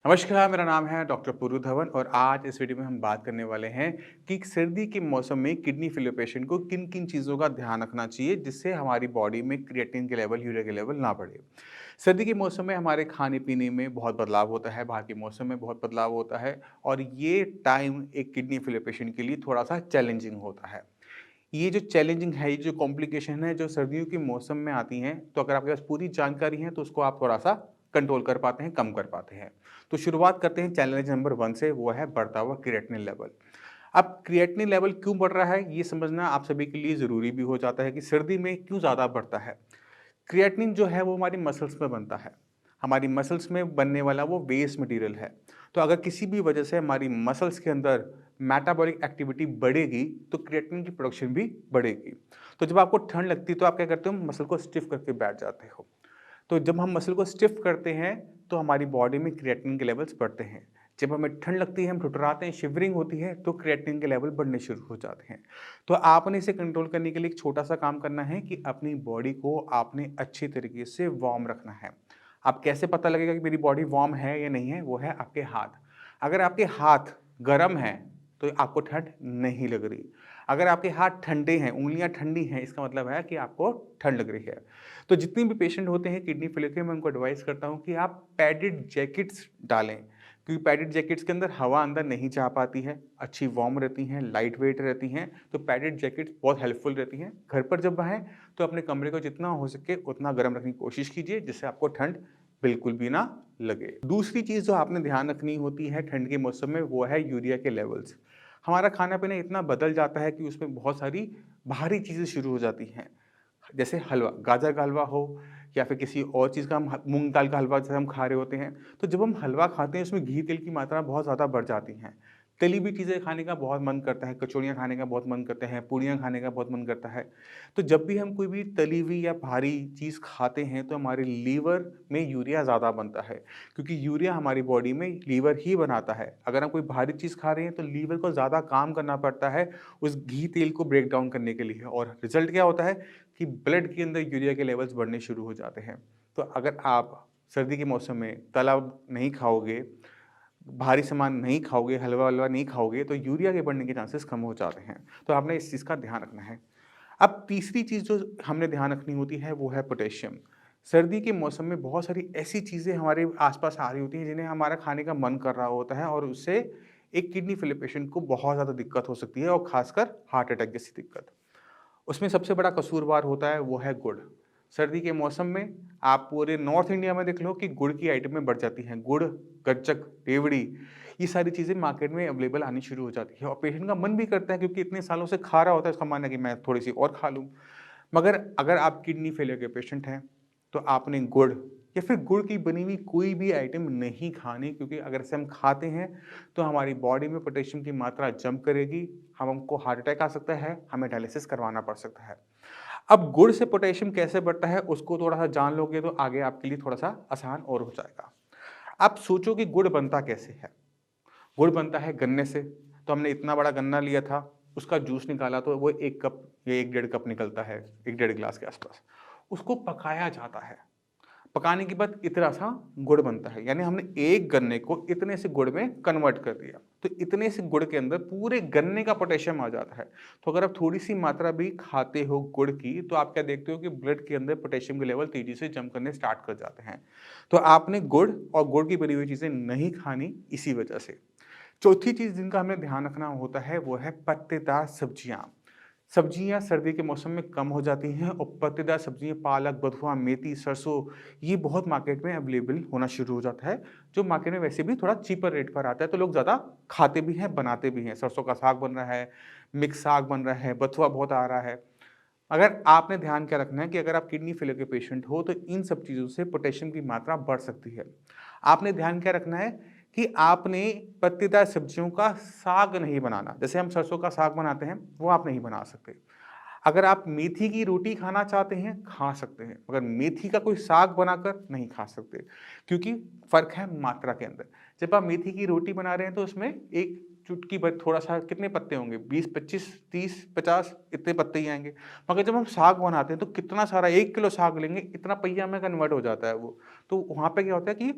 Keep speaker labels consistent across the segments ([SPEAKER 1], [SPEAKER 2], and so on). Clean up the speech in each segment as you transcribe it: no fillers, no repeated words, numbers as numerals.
[SPEAKER 1] नमस्कार, मेरा नाम है डॉक्टर पुरु धवन और आज इस वीडियो में हम बात करने वाले हैं कि सर्दी के मौसम में किडनी फेलियर पेशेंट को किन-किन चीज़ों का ध्यान रखना चाहिए जिससे हमारी बॉडी में क्रिएटिनिन के लेवल, यूरिया के लेवल ना बढ़े। सर्दी के मौसम में हमारे खाने-पीने में बहुत बदलाव होता है, बाहर के मौसम में बहुत बदलाव होता है और ये टाइम एक किडनी फेलियर पेशेंट के लिए थोड़ा-सा चैलेंजिंग होता है। ये जो चैलेंजिंग है, ये जो कॉम्प्लिकेशन है, जो सर्दियों के मौसम में आती हैं, तो अगर आपके पास पूरी जानकारी है, तो उसको आप थोड़ा-सा कंट्रोल कर पाते हैं, कम कर पाते हैं। तो शुरुआत करते हैं चैलेंज नंबर 1 से, वो है बढ़ता हुआ क्रिएटिनिन लेवल। अब क्रिएटिनिन लेवल क्यों बढ़ रहा है, ये समझना आप सभी के लिए ज़रूरी भी हो जाता है कि सर्दी में क्यों ज़्यादा बढ़ता है। क्रिएटिनिन जो है वो हमारी मसल्स में बनता है। हमारी मसल्स में बनने वाला वो वेस्ट मटेरियल है। तो अगर किसी भी वजह से हमारी मसल्स के अंदर मेटाबॉलिक एक्टिविटी बढ़ेगी तो क्रिएटिनिन की प्रोडक्शन भी बढ़ेगी। तो जब आपको ठंड लगती है तो आप क्या करते हो, मसल को स्टिफ करके बैठ जाते हो। तो जब हम मसल को स्टिफ करते हैं तो हमारी बॉडी में क्रिएटिनिन के लेवल्स बढ़ते हैं। जब हमें ठंड लगती है, हम ठुठुराते हैं, शिवरिंग होती है, तो क्रिएटिनिन के लेवल बढ़ने शुरू हो जाते हैं। तो आपने इसे कंट्रोल करने के लिए एक छोटा-सा काम करना है कि अपनी बॉडी को आपने अच्छी तरीके से वार्म रखना है। आप कैसे पता लगेगा कि मेरी बॉडी वार्म है या नहीं है? वो है आपके हाथ। अगर आपके हाथ गरम हैं, तो आपको ठंड नहीं लग रही। अगर आपके हाथ ठंडे हैं, उँगलियाँ ठंडी हैं, इसका मतलब है कि आपको ठंड लग रही है। तो जितने भी पेशेंट होते हैं किडनी फेलियर के, मैं उनको एडवाइस करता हूँ कि आप पैडेड जैकेट्स डालें, क्योंकि पैडेड जैकेट्स के अंदर हवा अंदर नहीं जा पाती है, अच्छी वार्म रहती हैं, लाइट वेट रहती हैं, तो पैडेड जैकेट्स बहुत हेल्पफुल रहती हैं। घर पर जब आएँ तो अपने कमरे को जितना हो सके उतना गर्म रखने की कोशिश कीजिए जिससे आपको ठंड बिल्कुल भी ना लगे। दूसरी चीज़ जो आपने ध्यान रखनी होती है ठंड के मौसम में, वो है यूरिया के लेवल्स। हमारा खाना-पीना इतना बदल जाता है कि उसमें बहुत सारी बाहरी चीज़ें शुरू हो जाती हैं। जैसे हलवा, गाजर का हलवा हो या फिर किसी और चीज़ का हम ह मूँग दाल का हलवा जैसे हम खा रहे होते हैं, तो जब हम हलवा खाते हैं उसमें घी, तेल की मात्रा बहुत ज़्यादा बढ़ जाती हैं। तली हुई चीज़ें खाने का बहुत मन करता है, कचौड़ियाँ खाने का बहुत मन करते हैं, पूड़ियाँ खाने का बहुत मन करता है। तो जब भी हम कोई भी तली हुई या भारी चीज़ खाते हैं तो हमारे लीवर में यूरिया ज़्यादा बनता है, क्योंकि यूरिया हमारी बॉडी में लीवर ही बनाता है। अगर हम कोई भारी चीज़ खा रहे हैं तो लीवर को ज़्यादा काम करना पड़ता है उस घी, तेल को ब्रेक डाउन करने के लिए और रिज़ल्ट क्या होता है कि ब्लड के अंदर यूरिया के लेवल्स बढ़ने शुरू हो जाते हैं। तो अगर आप सर्दी के मौसम में तला नहीं खाओगे, भारी सामान नहीं खाओगे, हलवा-वलवा नहीं खाओगे, तो यूरिया के बढ़ने के चांसेस कम हो जाते हैं। तो आपने इस चीज़ का ध्यान रखना है। अब तीसरी चीज़ जो हमने ध्यान रखनी होती है, वो है पोटेशियम। सर्दी के मौसम में बहुत सारी ऐसी चीज़ें हमारे आस-पास आ रही होती हैं, जिन्हें हमारा खाने का मन कर रहा होता है और उससे एक किडनी फेलियर पेशेंट को बहुत ज़्यादा दिक्कत हो सकती है और खासकर हार्ट अटैक जैसी दिक्कत। उसमें सबसे बड़ा कसूरवार होता है वो है गुड़। सर्दी के मौसम में आप पूरे नॉर्थ इंडिया में देख लो कि गुड़ की आइटमें बढ़ जाती हैं। गुड़, गच्चक, रेवड़ी ये सारी चीज़ें मार्केट में अवेलेबल आनी शुरू हो जाती है और पेशेंट का मन भी करता है क्योंकि इतने सालों से खा रहा होता है, उसका मन है कि मैं थोड़ी-सी और खा लूँ। मगर अगर आप किडनी फेलियर के पेशेंट हैं, तो आपने गुड़ या फिर गुड़ की बनी हुई कोई भी आइटम नहीं खानी, क्योंकि अगर इसे हम खाते हैं, तो हमारी बॉडी में पोटेशियम की मात्रा जंप करेगी, हमको हार्ट अटैक आ सकता है, हमें डायलिसिस करवाना पड़ सकता है। अब गुड़ से पोटेशियम कैसे बढ़ता है, उसको थोड़ा-सा जान लोगे तो आगे आपके लिए थोड़ा-सा आसान और हो जाएगा। आप सोचो कि गुड़ बनता कैसे है? गुड़ बनता है गन्ने से, तो हमने इतना बड़ा गन्ना लिया था, उसका जूस निकाला तो वो 1 कप या 1 डेढ़ कप निकलता है, 1 डेढ़ ग्लास के आसपास। उसको पकाया जाता है, पकाने के बाद इतना-सा गुड़ बनता है, यानी हमने एक गन्ने को इतने से गुड़ में कन्वर्ट कर दिया। तो इतने से गुड़ के अंदर पूरे गन्ने का पोटेशियम आ जाता है। तो अगर आप थोड़ी-सी मात्रा भी खाते हो गुड़ की, तो आप क्या देखते हो कि ब्लड के अंदर पोटेशियम के लेवल तेज़ी से जंप करने स्टार्ट कर जाते हैं। तो आपने गुड़ और गुड़ की बनी हुई चीज़ें नहीं खानी इसी वजह से। चौथी चीज़ जिनका हमें ध्यान रखना होता है वो है पत्तेदार सब्जियाँ। सब्जियाँ सर्दी के मौसम में कम हो जाती हैं और पत्तेदार सब्जियाँ पालक, बथुआ, मेथी, सरसों ये बहुत मार्केट में अवेलेबल होना शुरू हो जाता है, जो मार्केट में वैसे भी थोड़ा चीपर रेट पर आता है, तो लोग ज़्यादा खाते भी हैं, बनाते भी हैं। सरसों का साग बन रहा है, मिक्स साग बन रहा है, बथुआ बहुत आ रहा है। अगर आपने ध्यान क्या रखना है कि अगर आप किडनी फेलियर के पेशेंट हो तो इन सब चीज़ों से पोटेशियम की मात्रा बढ़ सकती है। आपने ध्यान क्या रखना है कि आपने पत्तेदार सब्जियों का साग नहीं बनाना। जैसे हम सरसों का साग बनाते हैं, वो आप नहीं बना सकते। अगर आप मेथी की रोटी खाना चाहते हैं, खा सकते हैं, मगर मेथी का कोई साग बनाकर नहीं खा सकते, क्योंकि फ़र्क है मात्रा के अंदर। जब आप मेथी की रोटी बना रहे हैं तो उसमें एक चुटकी भर थोड़ा-सा कितने पत्ते होंगे 20, 25, 30, 50 इतने पत्ते ही आएँगे। मगर जब हम साग बनाते हैं तो कितना सारा 1 किलो साग लेंगे, इतना पहिया में कन्वर्ट हो जाता है वो। तो वहाँ पे क्या होता है कि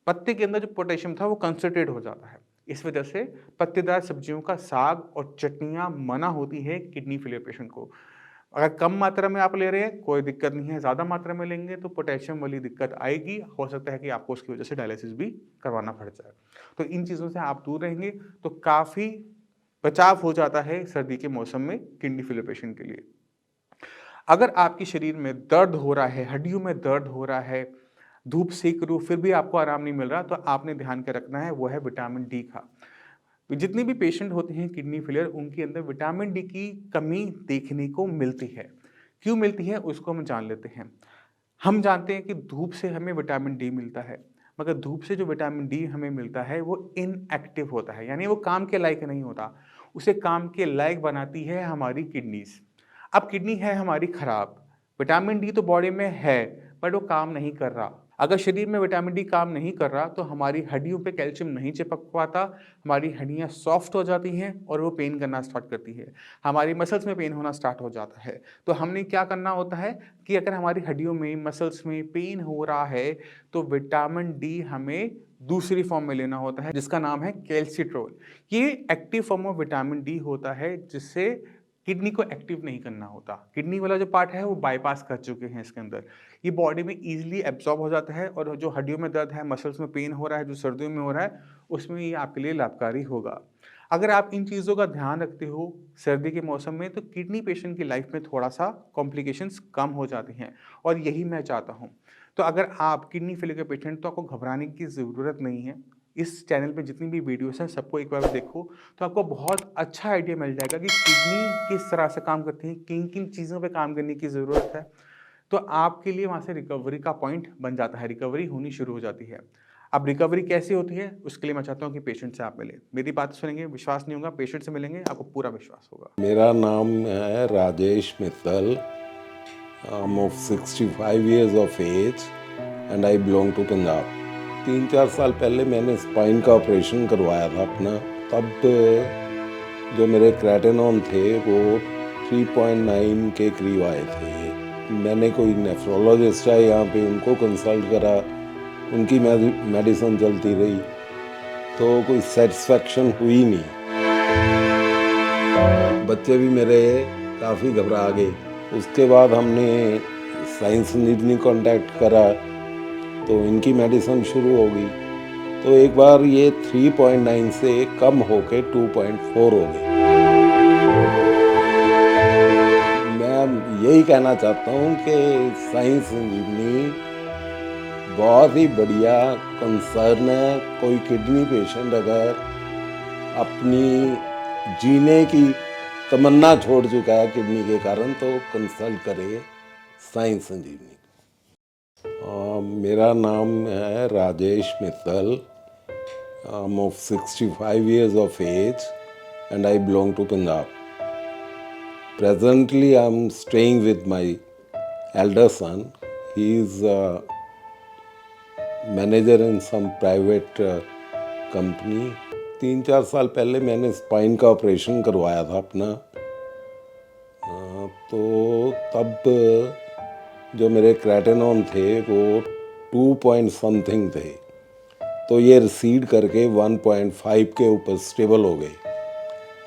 [SPEAKER 1] पत्ते के अंदर जो पोटेशियम था वो कंसंट्रेट हो जाता है। इस वजह से पत्तेदार सब्जियों का साग और चटनियाँ मना होती है किडनी फेलियर पेशेंट को। अगर कम मात्रा में आप ले रहे हैं, कोई दिक्कत नहीं है, ज़्यादा मात्रा में लेंगे तो पोटेशियम वाली दिक्कत आएगी, हो सकता है कि आपको उसकी वजह से डायलिसिस भी करवाना पड़ जाए। तो इन चीज़ों से आप दूर रहेंगे तो काफ़ी बचाव हो जाता है सर्दी के मौसम में किडनी फेलियर पेशेंट के लिए। अगर आपके शरीर में दर्द हो रहा है, हड्डियों में दर्द हो रहा है, धूप सेक रहे हो फिर भी आपको आराम नहीं मिल रहा, तो आपने ध्यान के रखना है वो है विटामिन डी का। जितने भी पेशेंट होते हैं किडनी फेलियर उनके अंदर विटामिन डी की कमी देखने को मिलती है। क्यों मिलती है उसको हम जान लेते हैं। हम जानते हैं कि धूप से हमें विटामिन डी मिलता है, मगर धूप से जो विटामिन डी हमें मिलता है वो इनएक्टिव होता है, यानी वो काम के लायक नहीं होता। उसे काम के लायक बनाती है हमारी किडनीज़। अब किडनी है हमारी खराब, विटामिन डी तो बॉडी में है, बट वो काम नहीं कर रहा। अगर शरीर में विटामिन डी काम नहीं कर रहा तो हमारी हड्डियों पे कैल्शियम नहीं चिपक पाता, हमारी हड्डियाँ सॉफ्ट हो जाती हैं और वो पेन करना स्टार्ट करती है। हमारी मसल्स में पेन होना स्टार्ट हो जाता है। तो हमने क्या करना होता है कि अगर हमारी हड्डियों में, मसल्स में पेन हो रहा है, तो विटामिन डी हमें दूसरी फॉर्म में लेना होता है जिसका नाम है कैल्सिट्रोल। ये active form of vitamin D होता है जिससे किडनी को एक्टिव नहीं करना होता। किडनी वाला जो पार्ट है वो बाईपास कर चुके हैं इसके अंदर। ये बॉडी में ईज़िली एब्ज़ॉर्ब हो जाता है और जो हड्डियों में दर्द है, मसल्स में पेन हो रहा है, जो सर्दियों में हो रहा है, उसमें ये आपके लिए लाभकारी होगा। अगर आप इन चीज़ों का ध्यान रखते हो सर्दी के मौसम में तो किडनी पेशेंट की लाइफ में थोड़ा-सा कॉम्प्लिकेशंस कम हो जाती हैं और यही मैं चाहता हूँ। तो अगर आप किडनी फेलियर के पेशेंट तो आपको घबराने की ज़रूरत नहीं है। इस चैनल पे जितनी भी वीडियोज़ हैं सबको एक बार देखो तो आपको बहुत अच्छा आइडिया मिल जाएगा कि किडनी किस तरह से काम करती है, किन-किन चीज़ों पे काम करने की ज़रूरत है। तो आपके लिए वहाँ से रिकवरी का पॉइंट बन जाता है, रिकवरी होनी शुरू हो जाती है। अब रिकवरी कैसे होती है, उसके लिए मैं चाहता हूँ कि पेशेंट से आप मिलें। मेरी बात सुनेंगे, विश्वास नहीं होगा, पेशेंट से मिलेंगे, आपको पूरा विश्वास होगा।
[SPEAKER 2] मेरा नाम है Rajesh Mittal. I'm of 65 years of age and I belong to Punjab. 3-4 साल पहले मैंने स्पाइन का ऑपरेशन करवाया था अपना. तब जो मेरे क्रेटेनॉन थे वो 3.9 के करीब आए थे. मैंने कोई नेफ्रोलॉजिस्ट है यहाँ पे, उनको कंसल्ट करा, उनकी मेडिसिन चलती रही तो कोई सेटिस्फेक्शन हुई नहीं. बच्चे भी मेरे काफ़ी घबरा गए. उसके बाद हमने साइंस ने कांटेक्ट करा तो इनकी मेडिसिन शुरू हो गई. तो एक बार ये 3.9 से कम होके 2.4 हो गई. मैं यही कहना चाहता हूँ कि साइंस ने बहुत ही बढ़िया कंसर्न है. कोई किडनी पेशेंट अगर अपनी जीने की तमन्ना छोड़ चुका है किडनी के कारण तो कंसल्ट करे साइंस संजीवनी. मेरा नाम है Rajesh Mittal. I'm of 65 years of age and I belong to Punjab. Presently I'm staying with my elder son. He is a manager in some private company. 3-4 साल पहले मैंने स्पाइन का ऑपरेशन करवाया था अपना. तो तब जो मेरे क्रेटेनॉन थे वो 2 पॉइंट समथिंग थे, तो ये रिसीड करके 1.5 के ऊपर स्टेबल हो गए.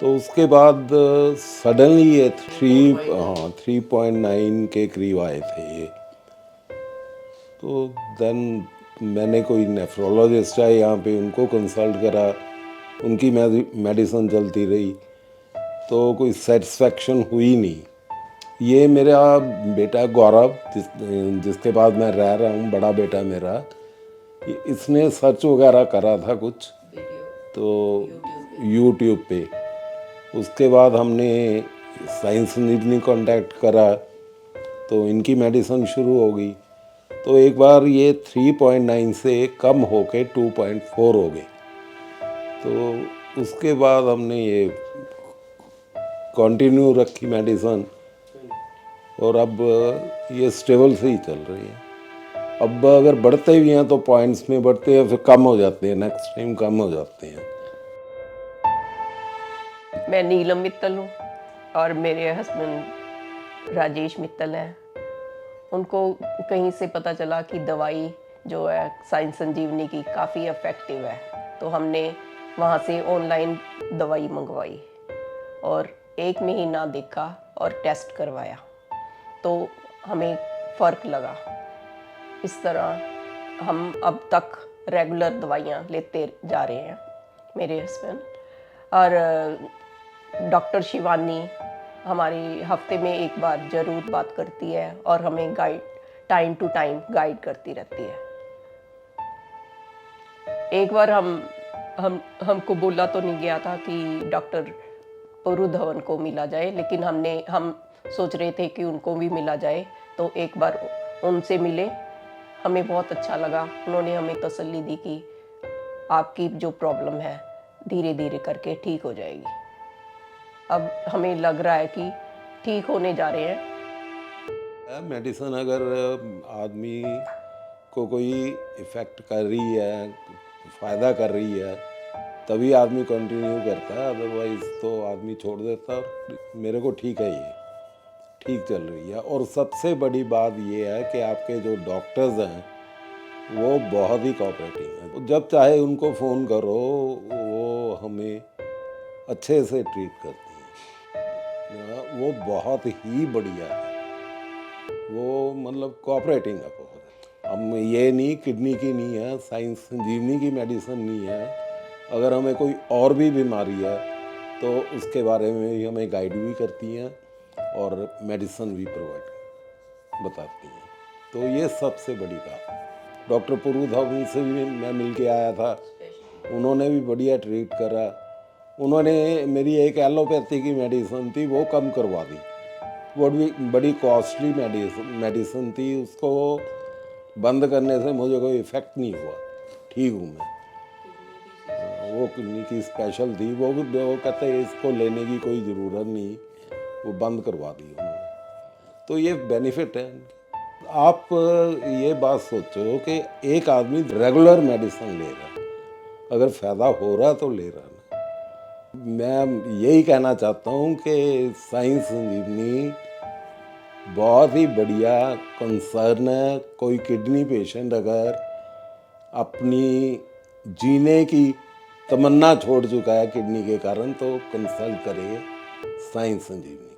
[SPEAKER 2] तो उसके बाद सडनली ये 3.9 के करीब आए थे ये. तो देन मैंने कोई नेफ्रोलॉजिस्ट है यहाँ पे, उनको कंसल्ट करा, उनकी मेडिसिन चलती रही तो कोई सेटिस्फेक्शन हुई नहीं. ये मेरा बेटा गौरव जिसके बाद मैं रह रहा हूँ, बड़ा बेटा मेरा, इसने सर्च वगैरह करा था कुछ तो यूट्यूब पे. उसके बाद हमने साइंस ने कांटेक्ट करा तो इनकी मेडिसिन शुरू हो गई. तो एक बार ये 3.9 से कम होके 2.4 हो गए. तो उसके बाद हमने ये कंटिन्यू रखी मेडिसिन और अब ये स्टेबल से ही चल रही है. अब अगर बढ़ते भी हैं तो पॉइंट्स में बढ़ते हैं, फिर कम हो जाते हैं, नेक्स्ट टाइम कम हो जाते हैं.
[SPEAKER 3] मैं नीलम मित्तल हूँ और मेरे हस्बैंड राजेश मित्तल हैं. उनको कहीं से पता चला कि दवाई जो है साइंस संजीवनी की काफ़ी इफ़ेक्टिव है, तो हमने वहाँ से ऑनलाइन दवाई मंगवाई और 1 महीना देखा और टेस्ट करवाया तो हमें फ़र्क लगा। इस तरह हम अब तक रेगुलर दवाइयाँ लेते जा रहे हैं, मेरे हस्बैंड। और डॉक्टर शिवानी हमारी हफ्ते में एक बार ज़रूर बात करती है और हमें टाइम टू टाइम गाइड करती रहती है। एक बार हमको बोला तो नहीं गया था कि डॉक्टर पुरु धवन को मिला जाए, लेकिन हम सोच रहे थे कि उनको भी मिला जाए, तो एक बार उनसे मिले, हमें बहुत अच्छा लगा। उन्होंने हमें तसल्ली दी कि आपकी जो प्रॉब्लम है धीरे धीरे करके ठीक हो जाएगी। अब हमें लग रहा है कि ठीक होने जा रहे हैं।
[SPEAKER 2] मेडिसिन अगर आदमी को कोई इफ़ेक्ट कर रही है, फ़ायदा कर रही है, तभी आदमी कंटिन्यू करता है, अदरवाइज़ तो आदमी छोड़ देता है। मेरे को ठीक है, ये ठीक चल रही है। और सबसे बड़ी बात ये है कि आपके जो डॉक्टर्स हैं वो बहुत ही कोऑपरेटिव हैं। जब चाहे उनको फ़ोन करो, वो हमें अच्छे से ट्रीट करती हैं। वो बहुत ही बढ़िया है, वो मतलब कोऑपरेटिंग है बहुत। हम ये नहीं, किडनी की नहीं है, साइंस संजीवनी की मेडिसिन नहीं है, अगर हमें कोई और भी बीमारी है तो उसके बारे में भी हमें गाइड भी करती हैं और मेडिसिन भी प्रोवाइड बताती हैं। तो ये सबसे बड़ी बात। डॉक्टर पुरु धवन से भी मैं मिल के आया था, उन्होंने भी बढ़िया ट्रीट करा। उन्होंने मेरी एक एलोपैथी की मेडिसिन थी वो कम करवा दी, वो भी बड़ी कॉस्टली मेडिसिन थी, उसको बंद करने से मुझे कोई इफ़ेक्ट नहीं हुआ, ठीक हूँ मैं। वो किडनी की स्पेशल थी, वो कहते हैं इसको लेने की कोई ज़रूरत नहीं, वो बंद करवा दी उन्होंने। तो ये बेनिफिट है। आप ये बात सोचो कि एक आदमी रेगुलर मेडिसिन ले रहा है, अगर फ़ायदा हो रहा तो ले रहा ना। मैं यही कहना चाहता हूँ कि साइंस संजीवनी बहुत ही बढ़िया कंसर्न है। कोई किडनी पेशेंट अगर अपनी जीने की तमन्ना छोड़ चुका है किडनी के कारण, तो कंसल्ट करे साइंस संजीवनी।